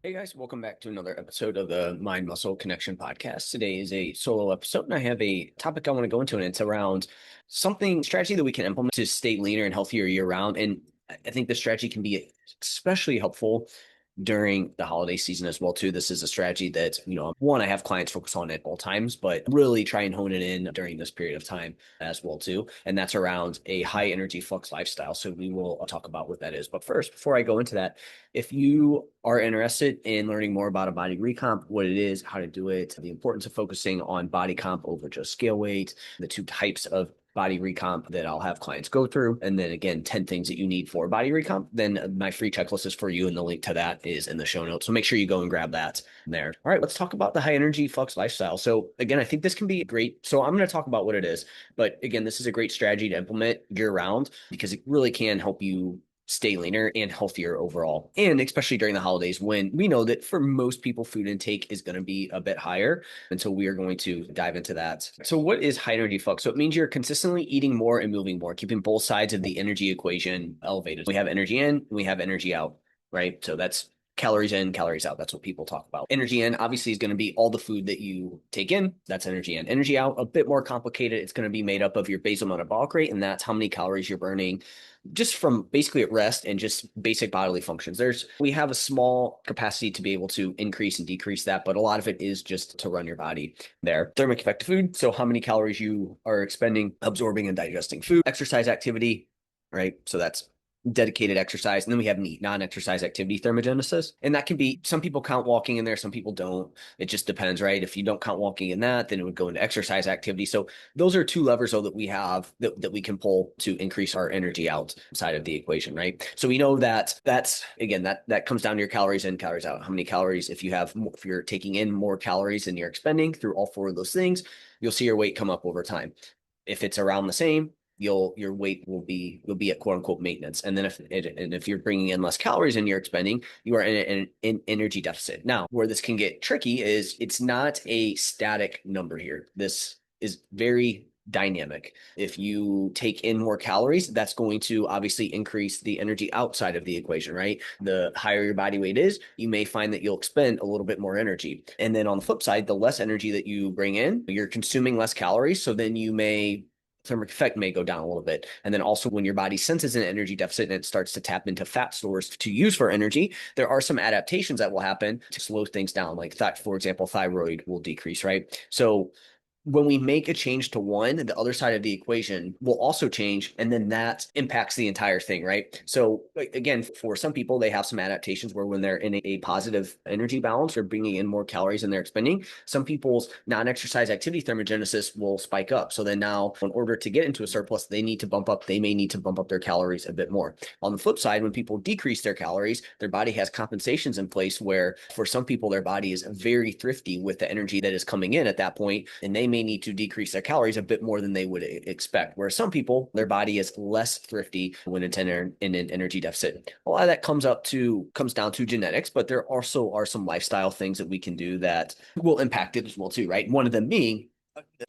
Hey guys, welcome back to another episode of the Mind Muscle Connection podcast. Today is a solo episode, and I have a topic I want to go into, and it's around something strategy that we can implement to stay leaner and healthier year round. And I think the strategy can be especially helpful during the holiday season as well too. This is a strategy that, one, I have clients focus on at all times, but really try and hone it in during this period of time as well too. And that's around a high energy flux lifestyle. So we will talk about what that is. But first, before I go into that, if you are interested in learning more about a body recomp, what it is, how to do it, the importance of focusing on body comp over just scale weight, the two types of body recomp that I'll have clients go through. And then again, 10 things that you need for body recomp. Then my free checklist is for you. And the link to that is in the show notes. So make sure you go and grab that there. All right, let's talk about the high energy flux lifestyle. So again, I think this can be great. So I'm going to talk about what it is. But again, this is a great strategy to implement year round because it really can help you stay leaner and healthier overall. And especially during the holidays when we know that for most people, food intake is going to be a bit higher. And so we are going to dive into that. So what is high energy flux? So it means you're consistently eating more and moving more, keeping both sides of the energy equation elevated. We have energy in, we have energy out, right? So that's calories in, calories out. That's what people talk about. Energy in obviously is going to be all the food that you take in. That's energy in. Energy out, a bit more complicated. It's going to be made up of your basal metabolic rate, and that's how many calories you're burning just from basically at rest and just basic bodily functions. We have a small capacity to be able to increase and decrease that, but a lot of it is just to run your body there. Thermic effect of food. So how many calories you are expending, absorbing and digesting food, exercise activity, right? So that's dedicated exercise. And then we have NEAT, non-exercise activity thermogenesis. And that can be, some people count walking in there, some people don't. It just depends, right? If you don't count walking in that, then it would go into exercise activity. So those are two levers though that we have that we can pull to increase our energy outside of the equation, right? So we know that's again, that comes down to your calories in, calories out. How many calories, if you're taking in more calories than you're expending through all four of those things, you'll see your weight come up over time. If it's around the same, your weight will be at quote unquote maintenance. And then if you're bringing in less calories than you're expending, you are in an energy deficit. Now, where this can get tricky is it's not a static number here. This is very dynamic. If you take in more calories, that's going to obviously increase the energy outside of the equation, right? The higher your body weight is, you may find that you'll expend a little bit more energy. And then on the flip side, the less energy that you bring in, you're consuming less calories. So then thermic effect may go down a little bit. And then also when your body senses an energy deficit and it starts to tap into fat stores to use for energy, there are some adaptations that will happen to slow things down. Like for example, thyroid will decrease, right? So when we make a change to one, the other side of the equation will also change, and then that impacts the entire thing, right? So again, for some people, they have some adaptations where when they're in a positive energy balance, they're bringing in more calories than they're expending. Some people's non-exercise activity thermogenesis will spike up. So then now, in order to get into a surplus, they may need to bump up their calories a bit more. On the flip side, when people decrease their calories, their body has compensations in place where for some people, their body is very thrifty with the energy that is coming in at that point, and they may need to decrease their calories a bit more than they would expect. Whereas some people, their body is less thrifty when it's in an energy deficit. A lot of that comes down to genetics, but there also are some lifestyle things that we can do that will impact it as well too, right? One of them being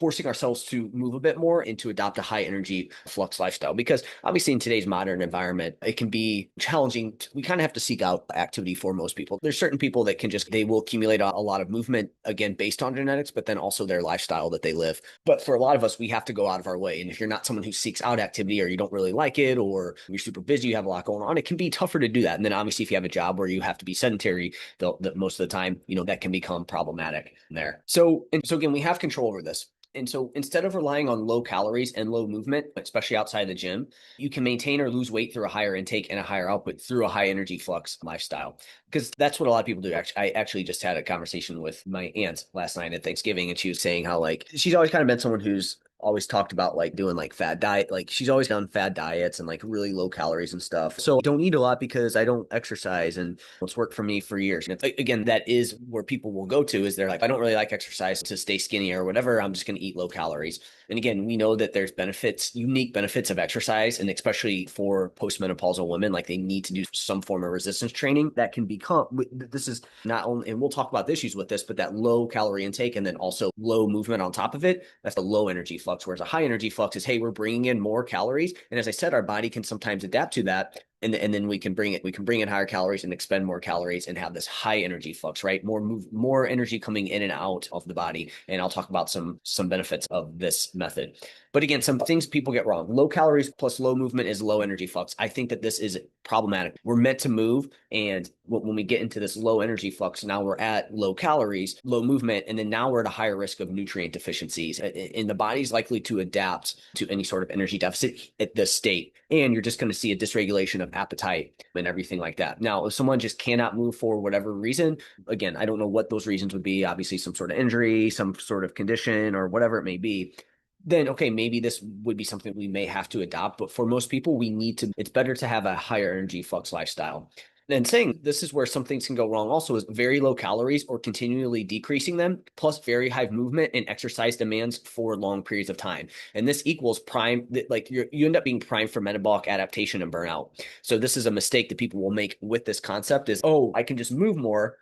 forcing ourselves to move a bit more and to adopt a high energy flux lifestyle, because obviously in today's modern environment, it can be challenging. We kind of have to seek out activity for most people. There's certain people that they will accumulate a lot of movement, again, based on genetics, but then also their lifestyle that they live. But for a lot of us, we have to go out of our way. And if you're not someone who seeks out activity, or you don't really like it, or you're super busy, you have a lot going on, it can be tougher to do that. And then obviously if you have a job where you have to be sedentary most of the time, that can become problematic there. So again, we have control over this. And so instead of relying on low calories and low movement, especially outside the gym, you can maintain or lose weight through a higher intake and a higher output through a high energy flux lifestyle. Because that's what a lot of people do. I actually just had a conversation with my aunt last night at Thanksgiving, and she was saying how she's always kind of been someone who's always talked about doing fad diet. She's always done fad diets and really low calories and stuff. So I don't eat a lot because I don't exercise, and it's worked for me for years. And again, that is where people will go to, is they're like, I don't really like exercise to stay skinny or whatever. I'm just going to eat low calories. And again, we know that there's unique benefits of exercise, and especially for postmenopausal women, they need to do some form of resistance training that can this is not only, and we'll talk about the issues with this, but that low calorie intake and then also low movement on top of it, that's a low energy flux. Whereas a high energy flux is, hey, we're bringing in more calories. And as I said, our body can sometimes adapt to that and then we can bring in higher calories and expend more calories and have this high energy flux, right? More energy coming in and out of the body. And I'll talk about some benefits of this method. But again, some things people get wrong. Low calories plus low movement is low energy flux. I think that this is problematic. We're meant to move, and when we get into this low energy flux, now we're at low calories, low movement, and then now we're at a higher risk of nutrient deficiencies. And the body's likely to adapt to any sort of energy deficit at this state. And you're just going to see a dysregulation of appetite and everything like that. Now, if someone just cannot move for whatever reason, again, I don't know what those reasons would be. Obviously, some sort of injury, some sort of condition, or whatever it may be, then okay, maybe this would be something we may have to adopt. But for most people, it's better to have a higher energy flux lifestyle. And saying this is where some things can go wrong also is very low calories or continually decreasing them, plus very high movement and exercise demands for long periods of time. And this equals prime, like you end up being primed for metabolic adaptation and burnout. So this is a mistake that people will make with this concept is, oh, I can just move more,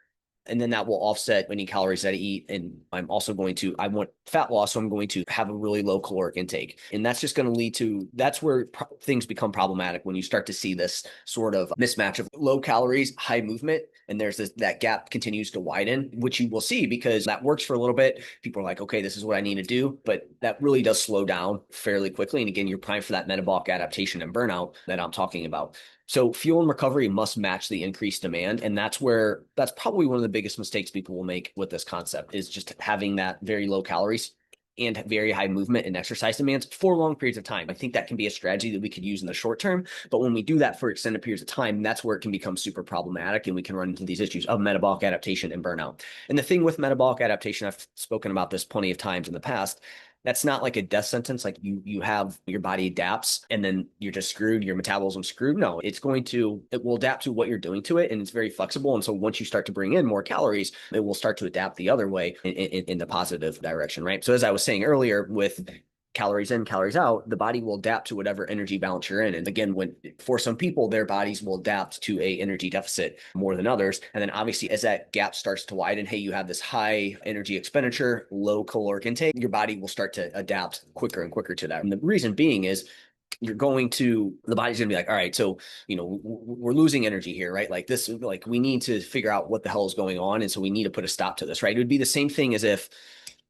and then that will offset any calories that I eat. And I want fat loss, so I'm going to have a really low caloric intake. And that's just going to lead to, that's where things become problematic when you start to see this sort of mismatch of low calories, high movement. And that gap continues to widen, which you will see because that works for a little bit. People are like, okay, this is what I need to do. But that really does slow down fairly quickly. And again, you're primed for that metabolic adaptation and burnout that I'm talking about. So fuel and recovery must match the increased demand. And that's probably one of the biggest mistakes people will make with this concept is just having that very low calories and very high movement and exercise demands for long periods of time. I think that can be a strategy that we could use in the short term. But when we do that for extended periods of time, that's where it can become super problematic and we can run into these issues of metabolic adaptation and burnout. And the thing with metabolic adaptation, I've spoken about this plenty of times in the past, that's not like a death sentence. Like you have your body adapts and then you're just screwed, your metabolism's screwed. No, it will adapt to what you're doing to it. And it's very flexible. And so once you start to bring in more calories, it will start to adapt the other way in the positive direction, right? So as I was saying earlier with calories in, calories out, the body will adapt to whatever energy balance you're in. And again, for some people, their bodies will adapt to a energy deficit more than others. And then obviously as that gap starts to widen, hey, you have this high energy expenditure, low caloric intake, your body will start to adapt quicker and quicker to that. And the reason being is the body's gonna be like, all right, so we're losing energy here, right? Like this, like we need to figure out what the hell is going on, and so we need to put a stop to this, right? It would be the same thing as if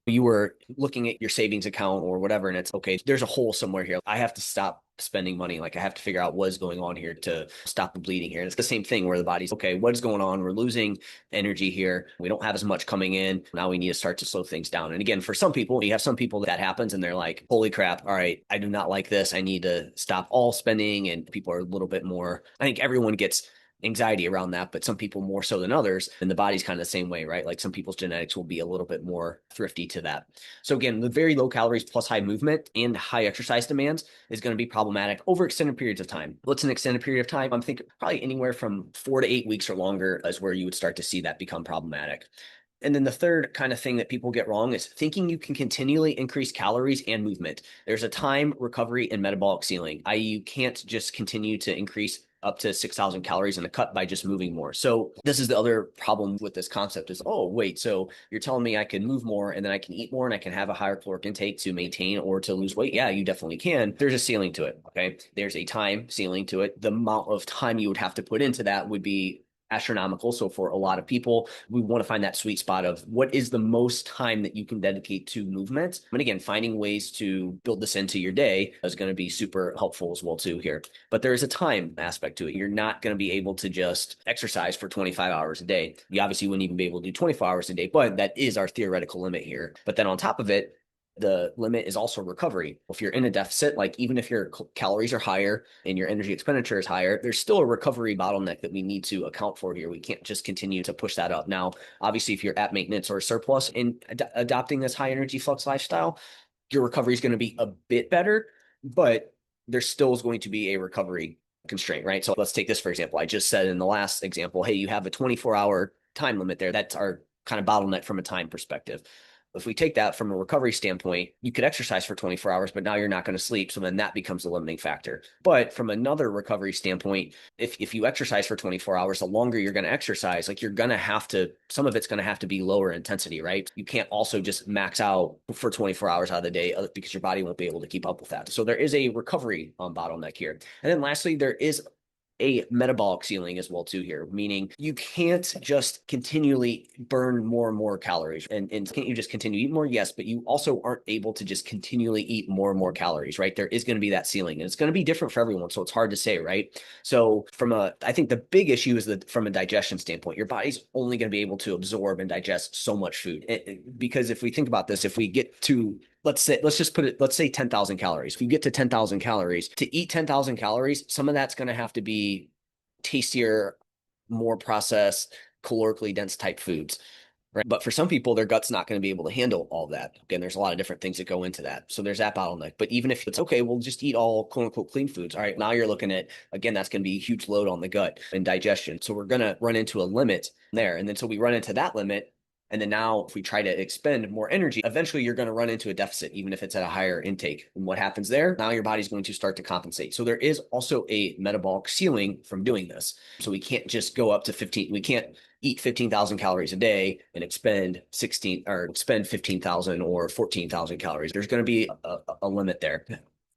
you were looking at your savings account or whatever, and it's okay, there's a hole somewhere here. I have to stop spending money. Like I have to figure out what is going on here to stop the bleeding here. And it's the same thing where the body's okay, what is going on? We're losing energy here. We don't have as much coming in. Now we need to start to slow things down. And again, for some people, you have some people that happens and they're like, holy crap, all right, I do not like this. I need to stop all spending. And people are a little bit more, I think everyone gets anxiety around that, but some people more so than others. And the body's kind of the same way, right? Like some people's genetics will be a little bit more thrifty to that. So again, the very low calories plus high movement and high exercise demands is going to be problematic over extended periods of time. What's an extended period of time? I'm thinking probably anywhere from 4 to 8 weeks or longer is where you would start to see that become problematic. And then the third kind of thing that people get wrong is thinking you can continually increase calories and movement. There's a time, recovery, and metabolic ceiling, i.e., you can't just continue to increase up to 6,000 calories in a cut by just moving more. So this is the other problem with this concept is, oh, wait, so you're telling me I can move more and then I can eat more and I can have a higher caloric intake to maintain or to lose weight? Yeah, you definitely can. There's a ceiling to it, okay? There's a time ceiling to it. The amount of time you would have to put into that would be astronomical. So for a lot of people, we want to find that sweet spot of what is the most time that you can dedicate to movement. And again, finding ways to build this into your day is going to be super helpful as well too here. But there is a time aspect to it. You're not going to be able to just exercise for 25 hours a day. You obviously wouldn't even be able to do 24 hours a day, but that is our theoretical limit here. But then on top of it, the limit is also recovery. If you're in a deficit, like even if your calories are higher and your energy expenditure is higher, there's still a recovery bottleneck that we need to account for here. We can't just continue to push that up. Now, obviously, if you're at maintenance or surplus in adopting this high energy flux lifestyle, your recovery is going to be a bit better, but there still is going to be a recovery constraint, right? So let's take this for example. I just said in the last example, hey, you have a 24-hour time limit there. That's our kind of bottleneck from a time perspective. If we take that from a recovery standpoint, you could exercise for 24 hours, but now you're not going to sleep. So then that becomes a limiting factor. But from another recovery standpoint, if you exercise for 24 hours, the longer you're going to exercise, like some of it's going to have to be lower intensity, right? You can't also just max out for 24 hours out of the day because your body won't be able to keep up with that. So there is a recovery bottleneck here. And then lastly, there is a metabolic ceiling as well too here, meaning you can't just continually burn more and more calories. And can't you just continue to eat more? Yes, but you also aren't able to just continually eat more and more calories, right? There is going to be that ceiling, and it's going to be different for everyone. So it's hard to say, right? So I think the big issue is that from a digestion standpoint, your body's only going to be able to absorb and digest so much food. Because if we think about this, if we get to let's say 10,000 calories. If you get to 10,000 calories, to eat 10,000 calories, some of that's going to have to be tastier, more processed, calorically dense type foods. Right. But for some people, their gut's not going to be able to handle all that. Again, there's a lot of different things that go into that. So there's that bottleneck. But even if it's okay, we'll just eat all quote unquote clean foods. All right. Now you're looking at, again, that's going to be a huge load on the gut and digestion. So we're going to run into a limit there. And then so we run into that limit. And then now, if we try to expend more energy, eventually you're going to run into a deficit, even if it's at a higher intake. And what happens there? Now your body's going to start to compensate. So there is also a metabolic ceiling from doing this. So we can't just go up to 15. We can't eat 15,000 calories a day and expend 15,000 or 14,000 calories. There's going to be a limit there.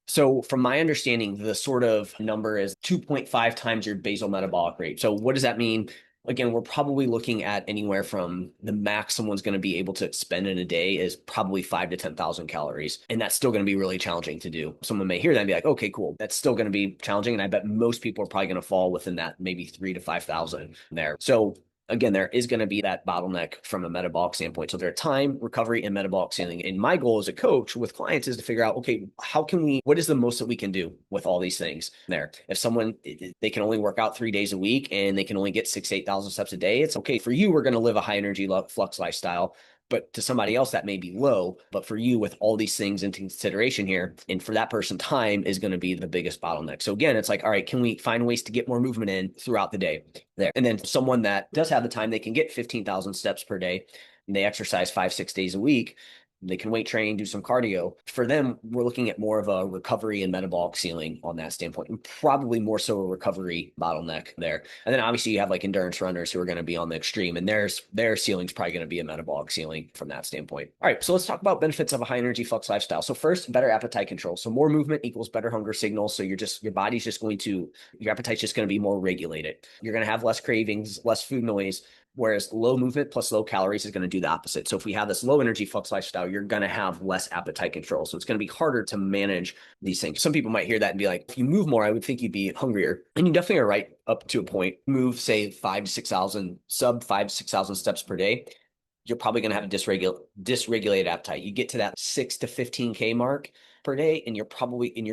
So from my understanding, the sort of number is 2.5 times your basal metabolic rate. So what does that mean? Again, we're probably looking at anywhere from the max someone's going to be able to spend in a day is probably 5 to 10,000 calories. And that's still going to be really challenging to do. Someone may hear that and be like, okay, cool. That's still going to be challenging. And I bet most people are probably going to fall within that maybe 3 to 5,000 there. So again, there is going to be that bottleneck from a metabolic standpoint. So there are time, recovery, and metabolic ceiling. And my goal as a coach with clients is to figure out, okay, what is the most that we can do with all these things there? If someone, they can only work out 3 days a week and they can only get 8,000 steps a day, it's okay. For you, we're going to live a high energy flux lifestyle. But to somebody else, that may be low. But for you, with all these things into consideration here, and for that person, time is going to be the biggest bottleneck. So again, it's like, all right, can we find ways to get more movement in throughout the day there? And then someone that does have the time, they can get 15,000 steps per day, and they exercise 5-6 days a week. They can weight train, do some cardio. For them, we're looking at more of a recovery and metabolic ceiling on that standpoint, and probably more so a recovery bottleneck there. And then obviously you have like endurance runners who are going to be on the extreme, and their ceiling's probably going to be a metabolic ceiling from that standpoint. All right, so let's talk about benefits of a high energy flux lifestyle. So first, better appetite control. So more movement equals better hunger signals. So your appetite's just going to be more regulated. You're going to have less cravings, less food noise. Whereas low movement plus low calories is going to do the opposite. So if we have this low energy flux lifestyle, you're going to have less appetite control. So it's going to be harder to manage these things. Some people might hear that and be like, if you move more, I would think you'd be hungrier. And you definitely are right up to a point. Move, say, 5 to 6,000, sub 5 to 6,000 steps per day. You're probably going to have a dysregulated appetite. You get to that 6 to 15K mark per day, and you're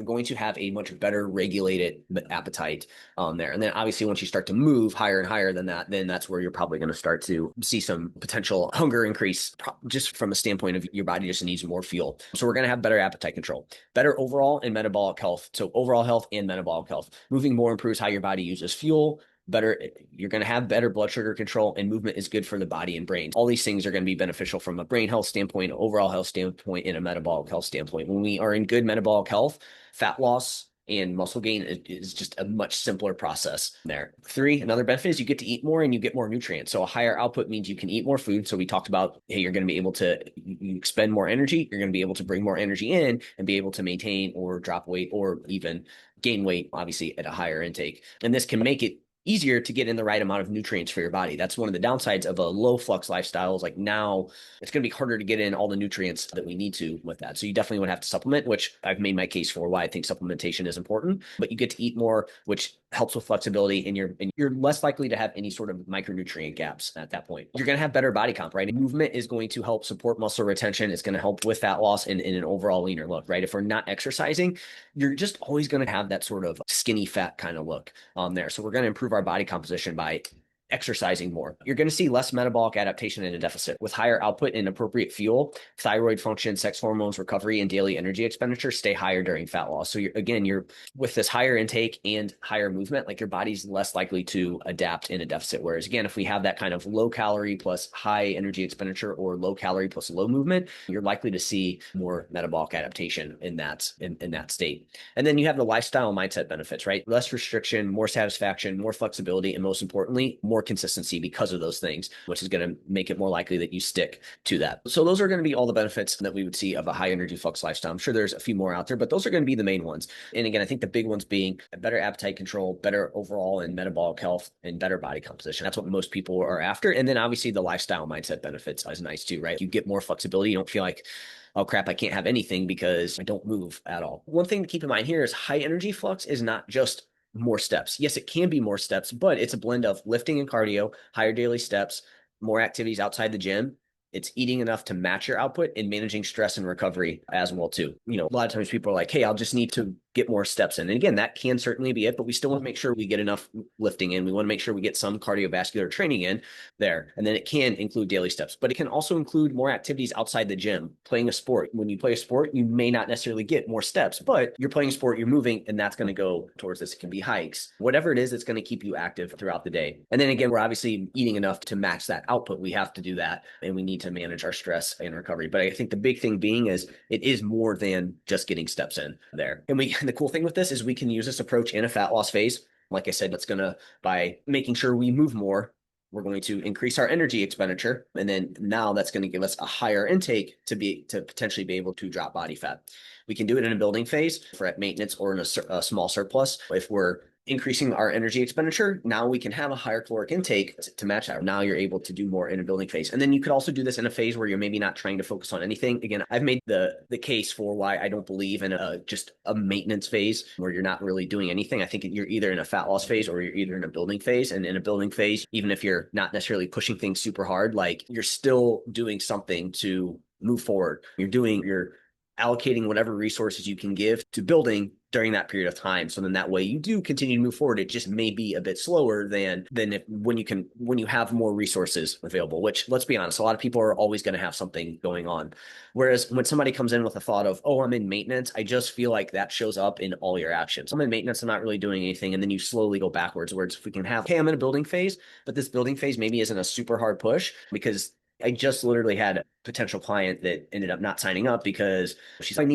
going to have a much better regulated appetite there. And then obviously once you start to move higher and higher than that, then that's where you're probably going to start to see some potential hunger increase just from a standpoint of your body just needs more fuel. So we're going to have better appetite control, better overall and metabolic health. So overall health and metabolic health. Moving more improves how your body uses fuel. You're going to have better blood sugar control, and movement is good for the body and brain. All these things are going to be beneficial from a brain health standpoint, overall health standpoint, and a metabolic health standpoint. When we are in good metabolic health, fat loss and muscle gain is just a much simpler process there. 3, another benefit is you get to eat more and you get more nutrients. So a higher output means you can eat more food. So we talked about, hey, you're going to be able to you expend more energy. You're going to be able to bring more energy in and be able to maintain or drop weight or even gain weight, obviously, at a higher intake. And this can make it easier to get in the right amount of nutrients for your body. That's one of the downsides of a low flux lifestyle is like now it's going to be harder to get in all the nutrients that we need to with that. So you definitely would have to supplement, which I've made my case for why I think supplementation is important, but you get to eat more, which helps with flexibility, and you're less likely to have any sort of micronutrient gaps at that point. You're going to have better body comp, right? And movement is going to help support muscle retention. It's going to help with fat loss and an overall leaner look, right? If we're not exercising, you're just always going to have that sort of skinny fat kind of look there. So we're going to improve our body composition by exercising more. You're going to see less metabolic adaptation in a deficit. With higher output and appropriate fuel, thyroid function, sex hormones, recovery, and daily energy expenditure stay higher during fat loss. So you're with this higher intake and higher movement, like your body's less likely to adapt in a deficit. Whereas again, if we have that kind of low calorie plus high energy expenditure or low calorie plus low movement, you're likely to see more metabolic adaptation in that state. And then you have the lifestyle mindset benefits, right? Less restriction, more satisfaction, more flexibility, and most importantly, more more consistency because of those things, which is going to make it more likely that you stick to that. So those are going to be all the benefits that we would see of a high energy flux lifestyle. I'm sure there's a few more out there, but those are going to be the main ones. And again, I think the big ones being better appetite control, better overall and metabolic health, and better body composition. That's what most people are after. And then obviously the lifestyle mindset benefits is nice too, right? You get more flexibility. You don't feel like, oh crap, I can't have anything because I don't move at all. One thing to keep in mind here is high energy flux is not just more steps. Yes, it can be more steps, but it's a blend of lifting and cardio, higher daily steps, more activities outside the gym. It's eating enough to match your output and managing stress and recovery as well too. A lot of times people are like, hey, I'll just need to get more steps in. And again, that can certainly be it, but we still want to make sure we get enough lifting in. We want to make sure we get some cardiovascular training in there. And then it can include daily steps, but it can also include more activities outside the gym, playing a sport. When you play a sport, you may not necessarily get more steps, but you're playing a sport, you're moving, and that's going to go towards this. It can be hikes, whatever it is, it's going to keep you active throughout the day. And then again, we're obviously eating enough to match that output. We have to do that, and we need to manage our stress and recovery. But I think the big thing being is it is more than just getting steps in there. And the cool thing with this is we can use this approach in a fat loss phase. Like I said, it's going to, by making sure we move more, we're going to increase our energy expenditure. And then now that's going to give us a higher intake to potentially be able to drop body fat. We can do it in a building phase for at maintenance or in a small surplus. If we're increasing our energy expenditure, now we can have a higher caloric intake to match that. Now you're able to do more in a building phase. And then you could also do this in a phase where you're maybe not trying to focus on anything. Again, I've made the case for why I don't believe in just a maintenance phase where you're not really doing anything. I think you're either in a fat loss phase or you're either in a building phase. And in a building phase, even if you're not necessarily pushing things super hard, like you're still doing something to move forward. You're allocating whatever resources you can give to building during that period of time. So then that way you do continue to move forward. It just may be a bit slower than when you have more resources available, which, let's be honest, a lot of people are always going to have something going on. Whereas when somebody comes in with a thought of, oh, I'm in maintenance, I just feel like that shows up in all your actions. I'm in maintenance, I'm not really doing anything. And then you slowly go backwards. Whereas if we can have, hey, I'm in a building phase, but this building phase maybe isn't a super hard push, because I just literally had a potential client that ended up not signing up because she's like,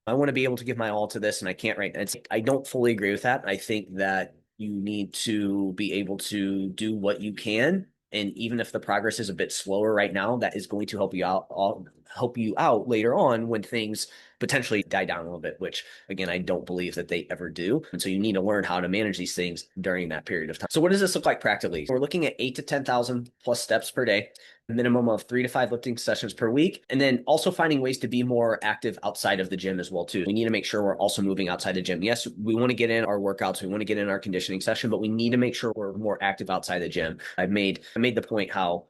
I want to be able to give my all to this and I can't right now. I don't fully agree with that. I think that you need to be able to do what you can. And even if the progress is a bit slower right now, that is going to help you out later on when things potentially die down a little bit, which again, I don't believe that they ever do. And so you need to learn how to manage these things during that period of time. So what does this look like practically? We're looking at 8 to 10,000 plus steps per day, a minimum of 3 to 5 lifting sessions per week, and then also finding ways to be more active outside of the gym as well too. We need to make sure we're also moving outside the gym. Yes, we want to get in our workouts, we want to get in our conditioning session, but we need to make sure we're more active outside the gym. I made the point how,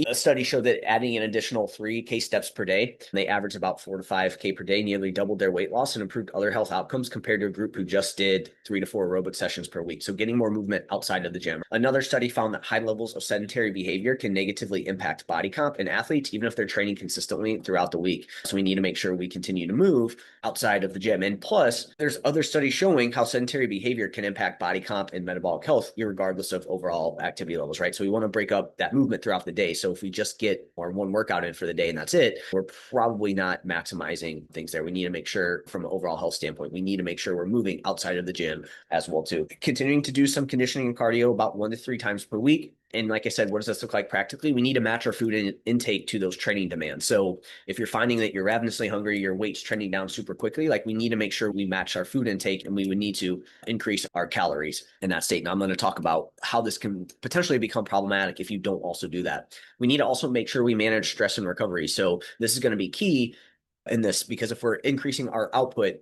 a study showed that adding an additional 3K steps per day, they averaged about 4 to 5K per day, nearly doubled their weight loss and improved other health outcomes compared to a group who just did 3 to 4 aerobic sessions per week. So getting more movement outside of the gym. Another study found that high levels of sedentary behavior can negatively impact body comp in athletes, even if they're training consistently throughout the week. So we need to make sure we continue to move outside of the gym. And plus, there's other studies showing how sedentary behavior can impact body comp and metabolic health, regardless of overall activity levels, right? So we want to break up that movement throughout the day. So if we just get our one workout in for the day and that's it, we're probably not maximizing things there. We need to make sure from an overall health standpoint, we need to make sure we're moving outside of the gym as well too. Continuing to do some conditioning and cardio about 1 to 3 times per week. And like I said, what does this look like practically? We need to match our food intake to those training demands. So if you're finding that you're ravenously hungry, your weight's trending down super quickly, like we need to make sure we match our food intake, and we would need to increase our calories in that state. And I'm going to talk about how this can potentially become problematic if you don't also do that. We need to also make sure we manage stress and recovery. So this is going to be key in this, because if we're increasing our output,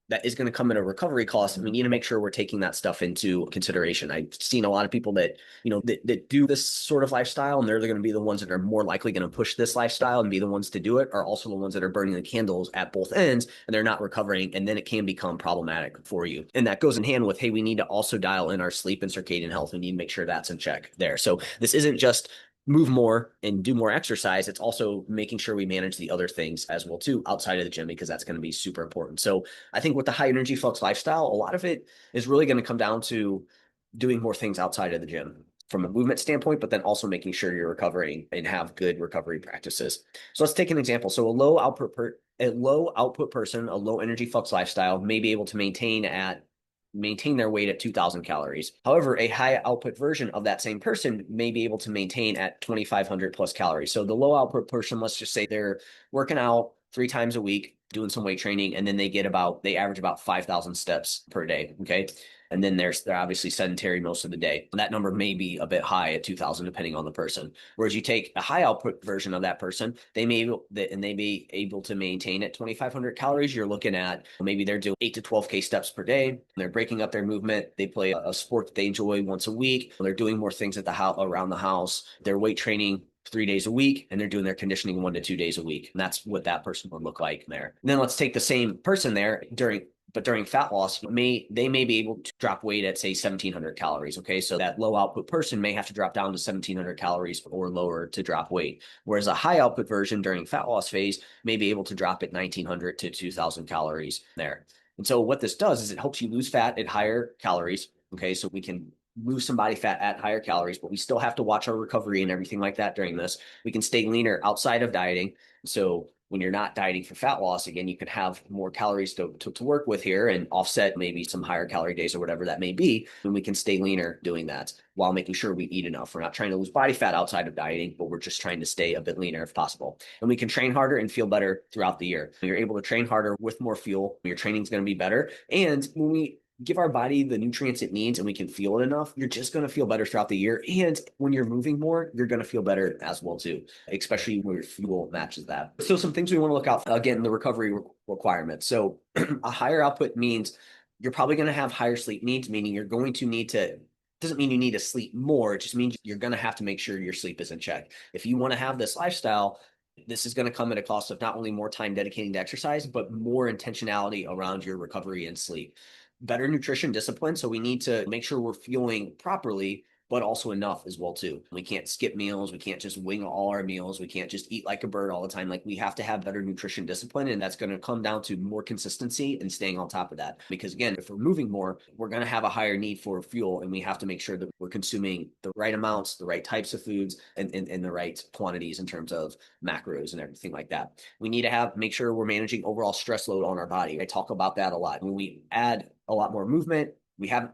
that is going to come at a recovery cost, and we need to make sure we're taking that stuff into consideration. I've seen a lot of people that, that do this sort of lifestyle, and they're going to be the ones that are more likely going to push this lifestyle and be the ones to do it, are also the ones that are burning the candles at both ends, and they're not recovering. And then it can become problematic for you. And that goes in hand with, hey, we need to also dial in our sleep and circadian health. We need to make sure that's in check there. So this isn't just move more and do more exercise. It's also making sure we manage the other things as well too outside of the gym, because that's going to be super important. So I think with the high energy flux lifestyle, a lot of it is really going to come down to doing more things outside of the gym from a movement standpoint, but then also making sure you're recovering and have good recovery practices. So let's take an example. So a low output person, a low energy flux lifestyle may be able to maintain at maintain their weight at 2,000 calories. However, a high output version of that same person may be able to maintain at 2,500 plus calories. So the low output person, let's just say they're working out 3 times a week, doing some weight training, and then they average about 5,000 steps per day. Okay. And then they're obviously sedentary most of the day. That number may be a bit high at 2,000, depending on the person. Whereas you take a high output version of that person, they may be able to maintain at 2,500 calories. You're looking at maybe they're doing 8 to 12K steps per day. They're breaking up their movement. They play a sport that they enjoy once a week. They're doing more things at the house, around the house. They're weight training 3 days a week, and they're doing their conditioning 1 to 2 days a week. And that's what that person would look like there. And then let's take the same person there during fat loss, they may be able to drop weight at say 1,700 calories. Okay, so that low output person may have to drop down to 1,700 calories or lower to drop weight, whereas a high output version during fat loss phase may be able to drop at 1,900 to 2,000 calories there. And so what this does is it helps you lose fat at higher calories. Okay, so we can lose some body fat at higher calories, but we still have to watch our recovery and everything like that during this. We can stay leaner outside of dieting. So when you're not dieting for fat loss, again, you can have more calories to work with here and offset maybe some higher calorie days or whatever that may be. And we can stay leaner doing that while making sure we eat enough. We're not trying to lose body fat outside of dieting, but we're just trying to stay a bit leaner if possible. And we can train harder and feel better throughout the year. When you're able to train harder with more fuel, your training is going to be better. And when we give our body the nutrients it needs and we can feel it enough, you're just going to feel better throughout the year. And when you're moving more, you're going to feel better as well too, especially when your fuel matches that. So some things we want to look out for, again, the recovery requirements. So a higher output means you're probably going to have higher sleep needs, meaning you're going to need to doesn't mean you need to sleep more. It just means you're going to have to make sure your sleep is in check. If you want to have this lifestyle, this is going to come at a cost of not only more time dedicating to exercise, but more intentionality around your recovery and sleep. Better nutrition discipline. So we need to make sure we're fueling properly, but also enough as well too. We can't skip meals. We can't just wing all our meals. We can't just eat like a bird all the time. Like we have to have better nutrition discipline, and that's going to come down to more consistency and staying on top of that. Because again, if we're moving more, we're going to have a higher need for fuel, and we have to make sure that we're consuming the right amounts, the right types of foods, and the right quantities in terms of macros and everything like that. We need to make sure we're managing overall stress load on our body. I talk about that a lot. When we add a lot more movement,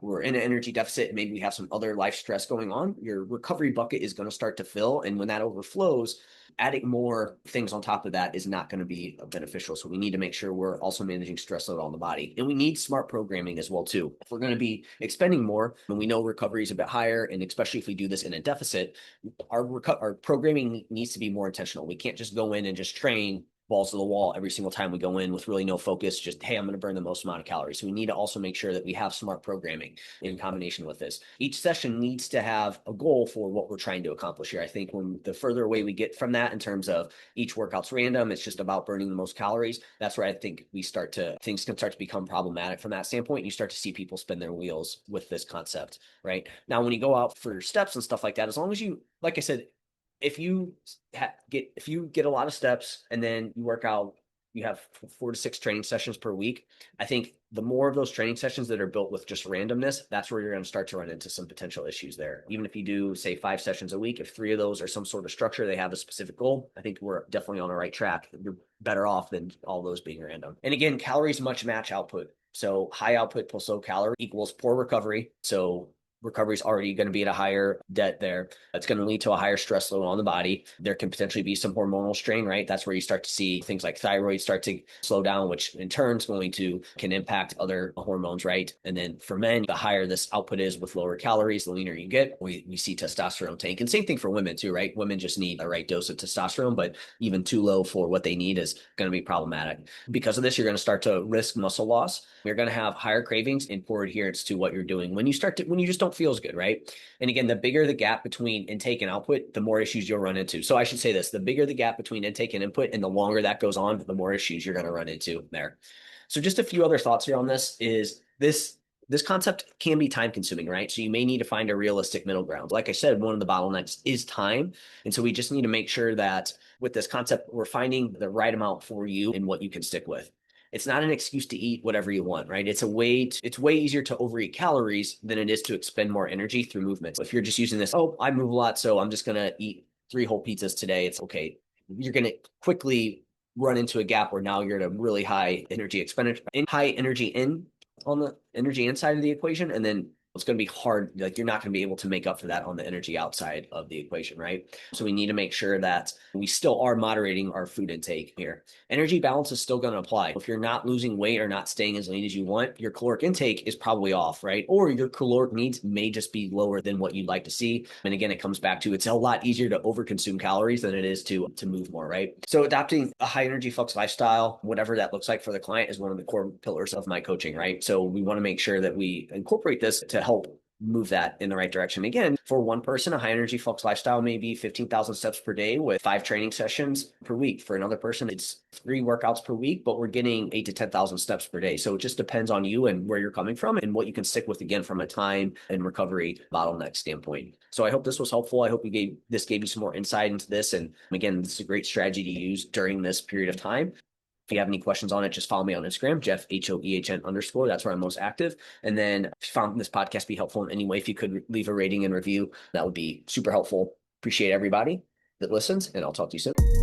we're in an energy deficit, and maybe we have some other life stress going on, your recovery bucket is going to start to fill. And when that overflows, adding more things on top of that is not going to be beneficial. So we need to make sure we're also managing stress load on the body. And we need smart programming as well too. If we're going to be expending more, and we know recovery is a bit higher, and especially if we do this in a deficit, our programming needs to be more intentional. We can't just go in and just train balls to the wall every single time we go in with really no focus, just, hey, I'm going to burn the most amount of calories. So we need to also make sure that we have smart programming in combination with this. Each session needs to have a goal for what we're trying to accomplish here. I think when the further away we get from that in terms of each workout's random, it's just about burning the most calories. That's where I think things can start to become problematic from that standpoint. You start to see people spin their wheels with this concept, right? Now, when you go out for steps and stuff like that, as long as you, like I said, if you get a lot of steps and then you work out, you have 4 to 6 training sessions per week. I think the more of those training sessions that are built with just randomness, that's where you're going to start to run into some potential issues there. Even if you do, say, 5 sessions a week, if 3 of those are some sort of structure, they have a specific goal, I think we're definitely on the right track. You're better off than all those being random. And again, calories much match output. So high output plus low calorie equals poor recovery. So recovery is already going to be at a higher debt there. That's going to lead to a higher stress load on the body. There can potentially be some hormonal strain, right? That's where you start to see things like thyroid start to slow down, which in turn is can impact other hormones, right? And then for men, the higher this output is with lower calories, the leaner you get, we see testosterone tank. And same thing for women too, right? Women just need the right dose of testosterone, but even too low for what they need is going to be problematic. Because of this, you're going to start to risk muscle loss. You're going to have higher cravings and poor adherence to what you're doing when you just don't feel as good, right? And again, the bigger the gap between intake and output, the more issues you'll run into. So I should say this, the bigger the gap between intake and input and the longer that goes on, the more issues you're going to run into there. So just a few other thoughts here on this is this concept can be time consuming, right? So you may need to find a realistic middle ground. Like I said, one of the bottlenecks is time. And so we just need to make sure that with this concept, we're finding the right amount for you and what you can stick with. It's not an excuse to eat whatever you want, right? It's way easier to overeat calories than it is to expend more energy through movement. So if you're just using this, oh, I move a lot, so I'm just going to eat 3 whole pizzas today, it's okay. You're going to quickly run into a gap where now you're at a really high energy expenditure, high energy in on the energy inside of the equation, and then it's going to be hard. Like you're not going to be able to make up for that on the energy outside of the equation, right? So we need to make sure that we still are moderating our food intake here. Energy balance is still going to apply. If you're not losing weight or not staying as lean as you want, your caloric intake is probably off, right? Or your caloric needs may just be lower than what you'd like to see. And again, it comes back to it's a lot easier to overconsume calories than it is to move more, right? So adopting a high energy flex lifestyle, whatever that looks like for the client, is one of the core pillars of my coaching, right? So we want to make sure that we incorporate this to help move that in the right direction. Again, for one person, a high energy flex lifestyle may be 15,000 steps per day with 5 training sessions per week. For another person, it's 3 workouts per week, but we're getting 8 to 10,000 steps per day. So it just depends on you and where you're coming from and what you can stick with, again, from a time and recovery bottleneck standpoint. So I hope this was helpful. I hope this gave you some more insight into this. And again, this is a great strategy to use during this period of time. If you have any questions on it, just follow me on Instagram, Jeff, HOEHN_. That's where I'm most active. And then if you found this podcast be helpful in any way, if you could leave a rating and review, that would be super helpful. Appreciate everybody that listens, and I'll talk to you soon.